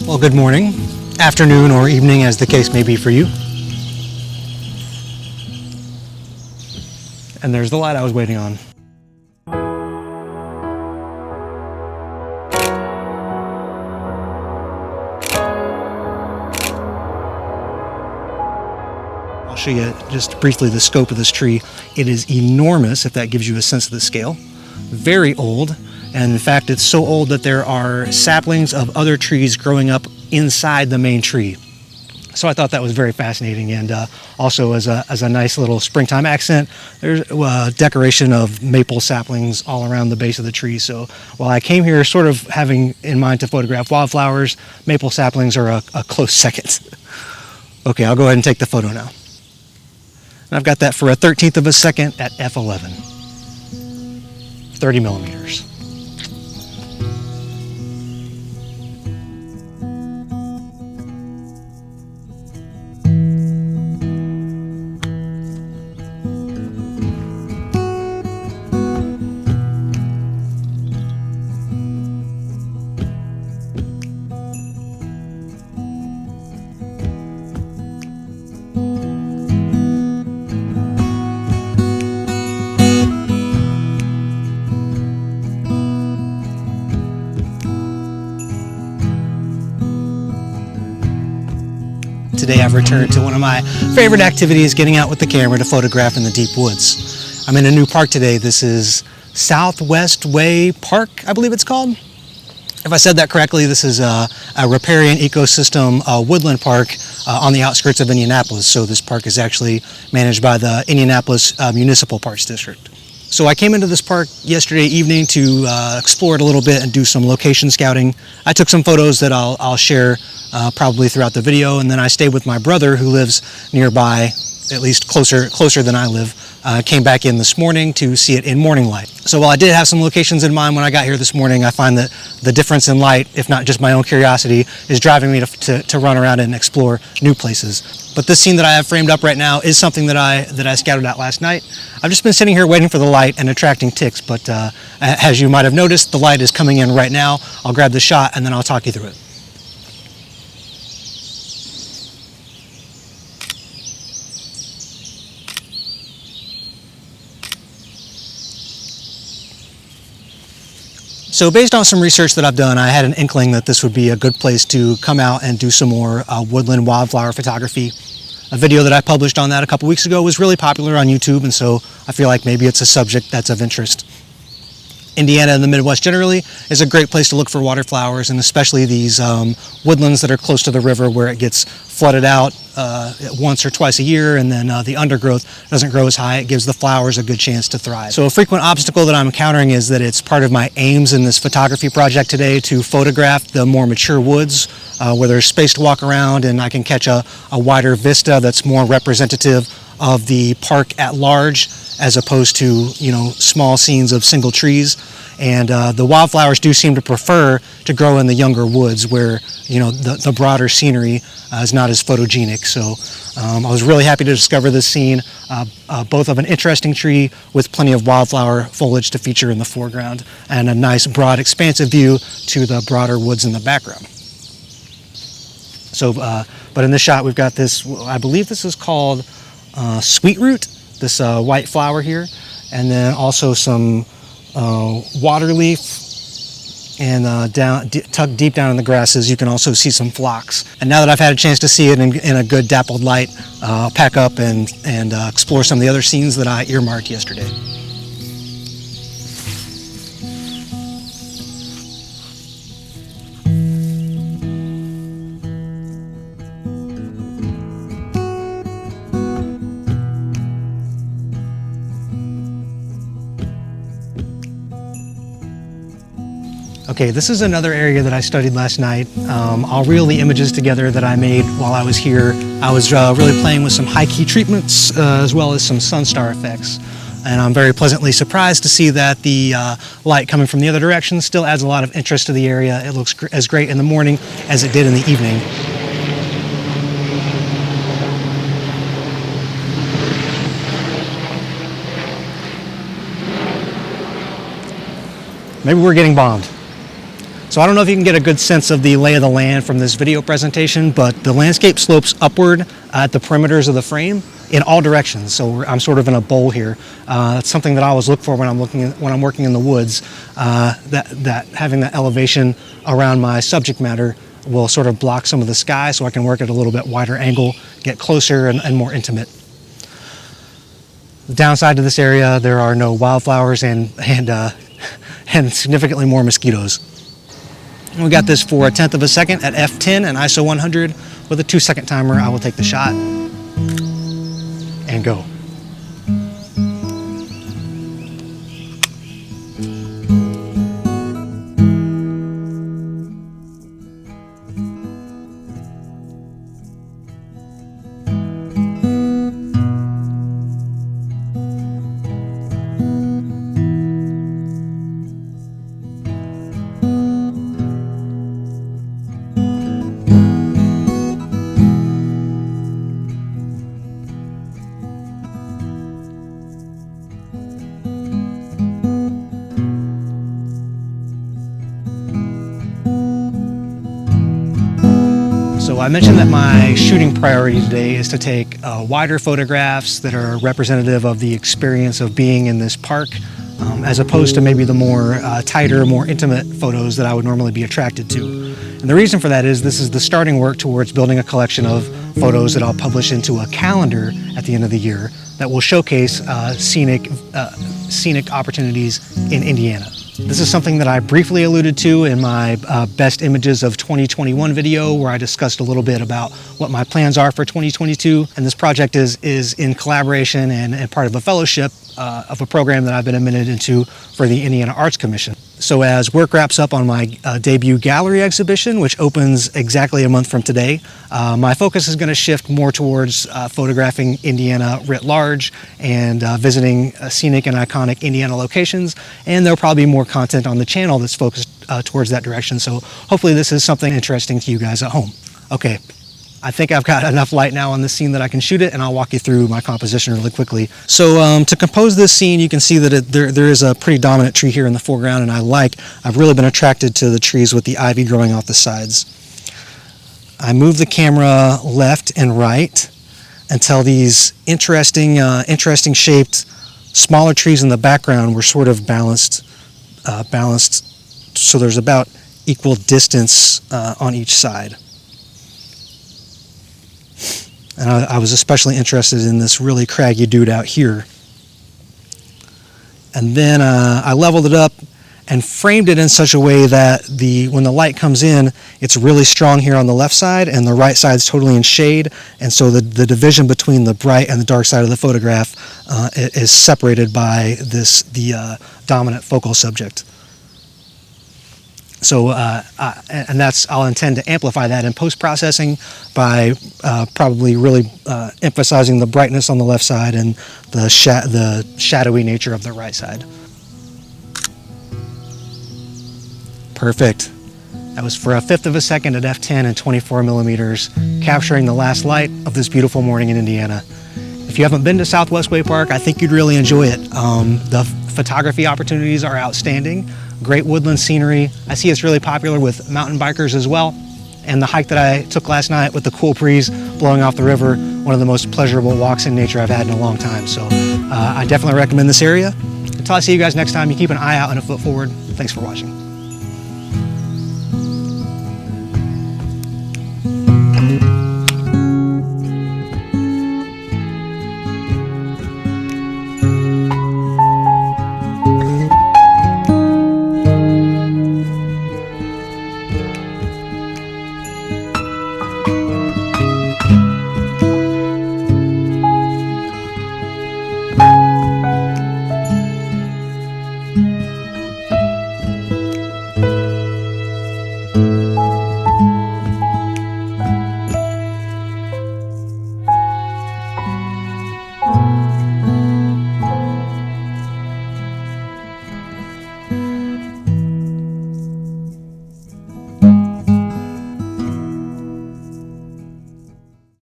Well, good morning, afternoon, or evening, as the case may be for you. And there's the light I was waiting on. I'll show you just briefly the scope of this tree. It is enormous, if that gives you a sense of the scale. Very old. And in fact, it's so old that there are saplings of other trees growing up inside the main tree. So I thought that was very fascinating, and also as a nice little springtime accent, there's decoration of maple saplings all around the base of the tree. So while I came here sort of having in mind to photograph wildflowers, maple saplings are a close second. Okay, I'll go ahead and take the photo now. And I've got that for a 1/13 of a second at f11, 30 millimeters. Today I've returned to one of my favorite activities, getting out with the camera to photograph in the deep woods. I'm in a new park today. This is Southwest Way Park, I believe it's called. If I said that correctly, this is a riparian ecosystem woodland park on the outskirts of Indianapolis. So this park is actually managed by the Indianapolis Municipal Parks District. So I came into this park yesterday evening to explore it a little bit and do some location scouting. I took some photos that I'll share probably throughout the video, and then I stayed with my brother who lives nearby, at least closer than I live. Came back in this morning to see it in morning light. So while I did have some locations in mind when I got here this morning, I find that the difference in light, if not just my own curiosity, is driving me to run around and explore new places. But this scene that I have framed up right now is something that I scouted out last night. I've just been sitting here waiting for the light and attracting ticks, but as you might have noticed, the light is coming in right now. I'll grab the shot and then I'll talk you through it. So based on some research that I've done, I had an inkling that this would be a good place to come out and do some more woodland wildflower photography. A video that I published on that a couple weeks ago was really popular on YouTube, and so I feel like maybe it's a subject that's of interest. Indiana and the Midwest generally is a great place to look for waterflowers, and especially these woodlands that are close to the river where it gets flooded out once or twice a year, and then the undergrowth doesn't grow as high. It gives the flowers a good chance to thrive. So a frequent obstacle that I'm encountering is that it's part of my aims in this photography project today to photograph the more mature woods where there's space to walk around and I can catch a wider vista that's more representative of the park at large, as opposed to, small scenes of single trees. And the wildflowers do seem to prefer to grow in the younger woods where, the broader scenery is not as photogenic. So I was really happy to discover this scene, both of an interesting tree with plenty of wildflower foliage to feature in the foreground and a nice broad expansive view to the broader woods in the background. So, but in this shot we've got this, I believe this is called sweet root, this white flower here, and then also some water leaf, and tucked deep down in the grasses you can also see some phlox. And now that I've had a chance to see it in a good dappled light, I'll pack up and explore some of the other scenes that I earmarked yesterday. Okay, this is another area that I studied last night. I'll reel the images together that I made while I was here. I was really playing with some high key treatments as well as some sunstar effects. And I'm very pleasantly surprised to see that the light coming from the other direction still adds a lot of interest to the area. It looks as great in the morning as it did in the evening. Maybe we're getting bombed. So I don't know if you can get a good sense of the lay of the land from this video presentation, but the landscape slopes upward at the perimeters of the frame in all directions. So I'm sort of in a bowl here. That's something that I always look for when I'm working in the woods. That having that elevation around my subject matter will sort of block some of the sky, so I can work at a little bit wider angle, get closer and more intimate. The downside to this area, there are no wildflowers and significantly more mosquitoes. And we got this for 1/10 of a second at f10 and ISO 100 with a 2-second timer. I will take the shot and go. So I mentioned that my shooting priority today is to take wider photographs that are representative of the experience of being in this park, as opposed to maybe the more tighter, more intimate photos that I would normally be attracted to. And the reason for that is this is the starting work towards building a collection of photos that I'll publish into a calendar at the end of the year that will showcase scenic opportunities in Indiana. This is something that I briefly alluded to in my Best Images of 2021 video, where I discussed a little bit about what my plans are for 2022. And this project is in collaboration and part of a fellowship of a program that I've been admitted into for the Indiana Arts Commission. So as work wraps up on my debut gallery exhibition, which opens exactly a month from today, my focus is going to shift more towards photographing Indiana writ large and visiting scenic and iconic Indiana locations. And there'll probably be more content on the channel that's focused towards that direction. So hopefully this is something interesting to you guys at home. Okay. I think I've got enough light now on this scene that I can shoot it, and I'll walk you through my composition really quickly. So to compose this scene, you can see that there is a pretty dominant tree here in the foreground, and I've really been attracted to the trees with the ivy growing off the sides. I move the camera left and right until these interesting shaped smaller trees in the background were sort of balanced, so there's about equal distance on each side. And I was especially interested in this really craggy dude out here. And then I leveled it up and framed it in such a way that when the light comes in, it's really strong here on the left side, and the right side's totally in shade. And so the division between the bright and the dark side of the photograph is separated by the dominant focal subject. So, I'll intend to amplify that in post-processing by probably really emphasizing the brightness on the left side and the shadowy nature of the right side. Perfect. That was for 1/5 of a second at f10 and 24 millimeters, capturing the last light of this beautiful morning in Indiana. If you haven't been to Southwest Way Park, I think you'd really enjoy it. The photography opportunities are outstanding. Great woodland scenery. I see it's really popular with mountain bikers as well. And the hike that I took last night with the cool breeze blowing off the river, one of the most pleasurable walks in nature I've had in a long time. So I definitely recommend this area. Until I see you guys next time, you keep an eye out and a foot forward. Thanks for watching.